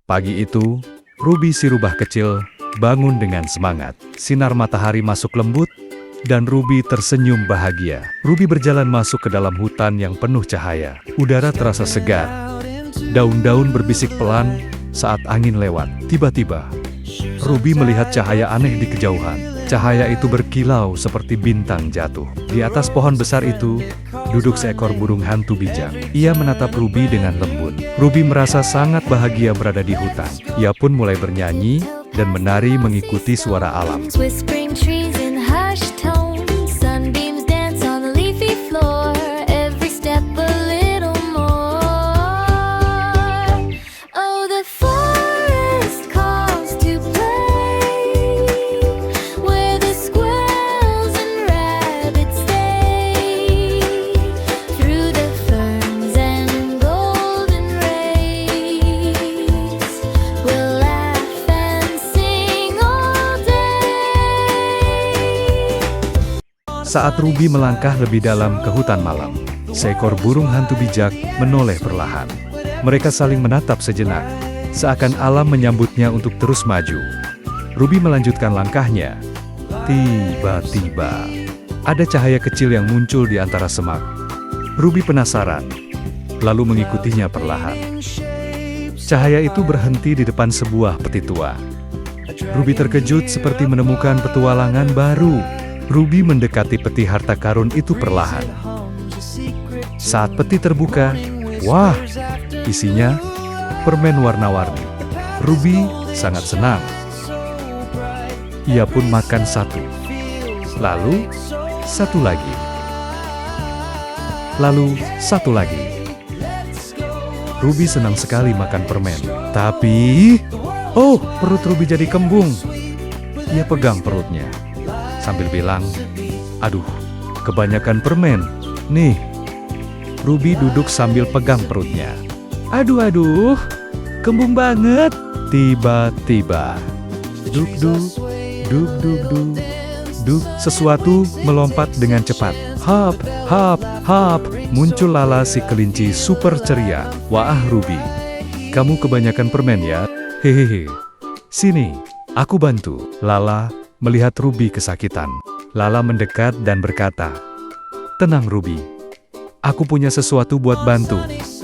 Pagi itu, Ruby si rubah kecil bangun dengan semangat. Sinar matahari masuk lembut, dan Ruby tersenyum bahagia. Ruby berjalan masuk ke dalam hutan yang penuh cahaya. Udara terasa segar. Daun-daun berbisik pelan saat angin lewat. Tiba-tiba, Ruby melihat cahaya aneh di kejauhan. Cahaya itu berkilau seperti bintang jatuh. Di atas pohon besar itu, duduk seekor burung hantu bijak. Ia menatap Ruby dengan lembut. Ruby merasa sangat bahagia berada di hutan. Ia pun mulai bernyanyi dan menari mengikuti suara alam. Whispering trees in hushed tones, sunbeams dance on the leafy floor, every step a little more. Oh, the forest calls to play, where the squirrels and rabbits stay, through the ferns and golden rays, we'll laugh and sing all day. Saat Ruby melangkah lebih dalam ke hutan malam, seekor burung hantu bijak menoleh perlahan. Mereka saling menatap sejenak, seakan alam menyambutnya untuk terus maju. Ruby melanjutkan langkahnya. Tiba-tiba, ada cahaya kecil yang muncul di antara semak. Ruby penasaran, lalu mengikutinya perlahan. Cahaya itu berhenti di depan sebuah peti tua. Ruby terkejut seperti menemukan petualangan baru. Ruby mendekati peti harta karun itu perlahan. Saat peti terbuka, wah, isinya permen warna-warni. Ruby sangat senang. Ia pun makan satu. Lalu, satu lagi. Lalu, satu lagi. Ruby senang sekali makan permen. Tapi, oh, perut Ruby jadi kembung. Ia pegang perutnya sambil bilang, aduh, kebanyakan permen. Nih, Ruby duduk sambil pegang perutnya. Aduh, kembung banget. Tiba-tiba, duk-duk, duk-duk-duk, sesuatu melompat dengan cepat. Hap, hap, hap, muncul Lala si kelinci super ceria. Wah Ruby, kamu kebanyakan permen ya? Hehehe. Sini, aku bantu. Lala melihat Ruby kesakitan. Lala mendekat dan berkata, tenang Ruby, aku punya sesuatu buat bantu.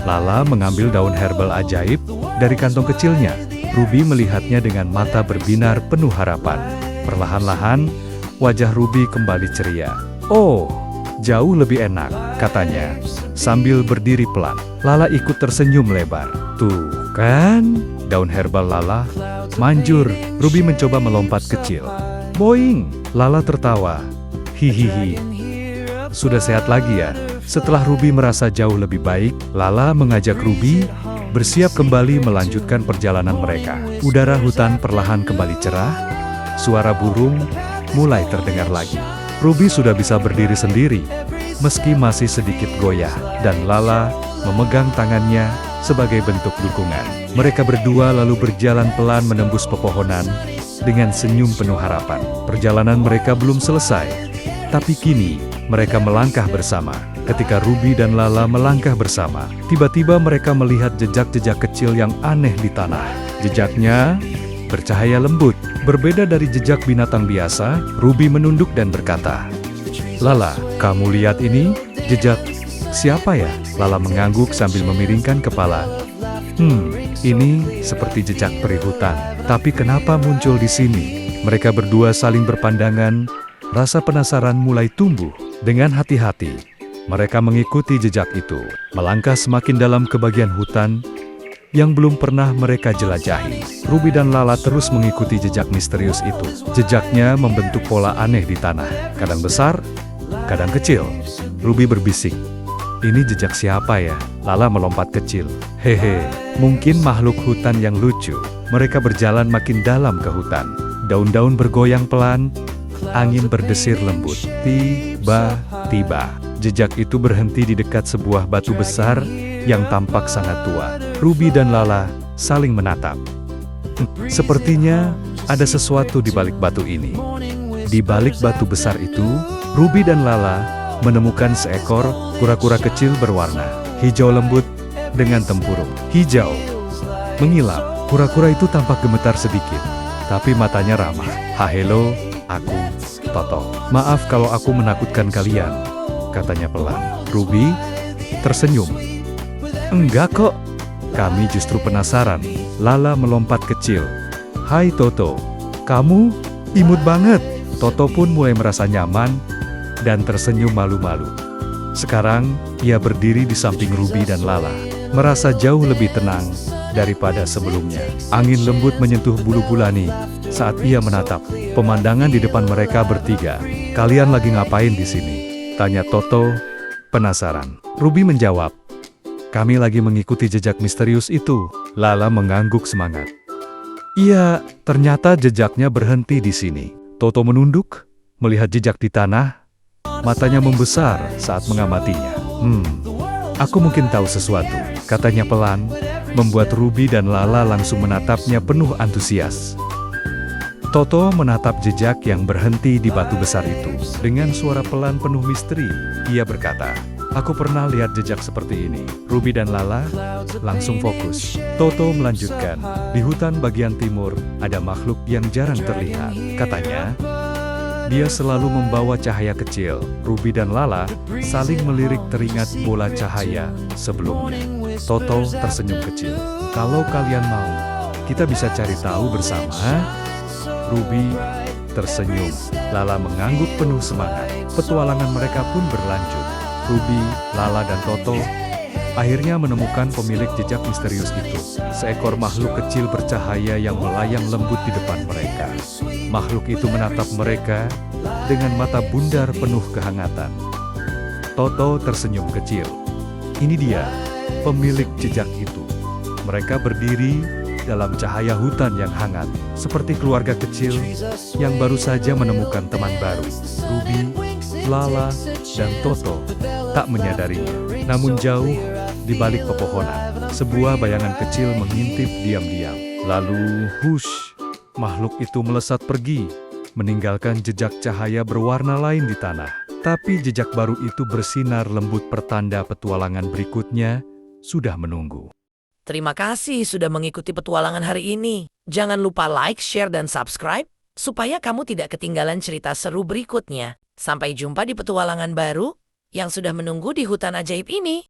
Lala mengambil daun herbal ajaib dari kantong kecilnya. Ruby melihatnya dengan mata berbinar penuh harapan. Perlahan-lahan, wajah Ruby kembali ceria. Oh, jauh lebih enak, katanya, sambil berdiri pelan. Lala ikut tersenyum lebar. Tuh kan, daun herbal Lala manjur. Ruby mencoba melompat kecil. Boing, Lala tertawa. Hihihi. Sudah sehat lagi ya? Setelah Ruby merasa jauh lebih baik, Lala mengajak Ruby bersiap kembali melanjutkan perjalanan mereka. Udara hutan perlahan kembali cerah, suara burung mulai terdengar lagi. Ruby sudah bisa berdiri sendiri, meski masih sedikit goyah, dan Lala memegang tangannya sebagai bentuk dukungan. Mereka berdua lalu berjalan pelan menembus pepohonan dengan senyum penuh harapan. Perjalanan mereka belum selesai, tapi kini mereka melangkah bersama. Ketika Ruby dan Lala melangkah bersama, tiba-tiba mereka melihat jejak-jejak kecil yang aneh di tanah. Jejaknya bercahaya lembut, berbeda dari jejak binatang biasa. Ruby menunduk dan berkata, Lala, kamu lihat ini? Jejak siapa ya? Lala mengangguk sambil memiringkan kepala. Ini seperti jejak peri hutan. Tapi kenapa muncul di sini? Mereka berdua saling berpandangan, rasa penasaran mulai tumbuh. Dengan hati-hati, mereka mengikuti jejak itu, melangkah semakin dalam ke bagian hutan yang belum pernah mereka jelajahi. Ruby dan Lala terus mengikuti jejak misterius itu. Jejaknya membentuk pola aneh di tanah, kadang besar, kadang kecil. Ruby berbisik, ini jejak siapa ya? Lala melompat kecil. Hehe, mungkin makhluk hutan yang lucu. Mereka berjalan makin dalam ke hutan. Daun-daun bergoyang pelan, angin berdesir lembut. Tiba-tiba, jejak itu berhenti di dekat sebuah batu besar yang tampak sangat tua. Ruby dan Lala saling menatap. Sepertinya ada sesuatu di balik batu ini. Di balik batu besar itu, Ruby dan Lala menemukan seekor kura-kura kecil berwarna hijau lembut dengan tempurung hijau mengilap. Kura-kura itu tampak gemetar sedikit, tapi matanya ramah. Halo, aku, Toto. Maaf kalau aku menakutkan kalian, katanya pelan. Ruby tersenyum. Enggak kok, kami justru penasaran. Lala melompat kecil. Hai Toto, kamu imut banget. Toto pun mulai merasa nyaman dan tersenyum malu-malu. Sekarang, ia berdiri di samping Ruby dan Lala, merasa jauh lebih tenang daripada sebelumnya. Angin lembut menyentuh bulu Bulani saat ia menatap pemandangan di depan mereka bertiga. Kalian lagi ngapain di sini? Tanya Toto, penasaran. Ruby menjawab, kami lagi mengikuti jejak misterius itu. Lala mengangguk semangat. Iya, ternyata jejaknya berhenti di sini. Toto menunduk, melihat jejak di tanah. Matanya membesar saat mengamatinya. Aku mungkin tahu sesuatu, katanya pelan, membuat Ruby dan Lala langsung menatapnya penuh antusias. Toto menatap jejak yang berhenti di batu besar itu. Dengan suara pelan penuh misteri, ia berkata, aku pernah lihat jejak seperti ini. Ruby dan Lala langsung fokus. Toto melanjutkan, di hutan bagian timur ada makhluk yang jarang terlihat. Katanya, dia selalu membawa cahaya kecil. Ruby dan Lala saling melirik teringat bola cahaya sebelumnya. Toto tersenyum kecil. Kalau kalian mau, kita bisa cari tahu bersama. Ruby tersenyum. Lala mengangguk penuh semangat. Petualangan mereka pun berlanjut. Ruby, Lala, dan Toto akhirnya menemukan pemilik jejak misterius itu. Seekor makhluk kecil bercahaya yang melayang lembut di depan mereka. Makhluk itu menatap mereka dengan mata bundar penuh kehangatan. Toto tersenyum kecil. Ini dia, pemilik jejak itu. Mereka berdiri dalam cahaya hutan yang hangat, seperti keluarga kecil yang baru saja menemukan teman baru. Ruby, Lala, dan Toto tak menyadarinya. Namun jauh di balik pepohonan, sebuah bayangan kecil mengintip diam-diam. Lalu, hush, makhluk itu melesat pergi, meninggalkan jejak cahaya berwarna lain di tanah. Tapi jejak baru itu bersinar lembut, pertanda petualangan berikutnya sudah menunggu. Terima kasih sudah mengikuti petualangan hari ini. Jangan lupa like, share, dan subscribe, supaya kamu tidak ketinggalan cerita seru berikutnya. Sampai jumpa di petualangan baru yang sudah menunggu di hutan ajaib ini.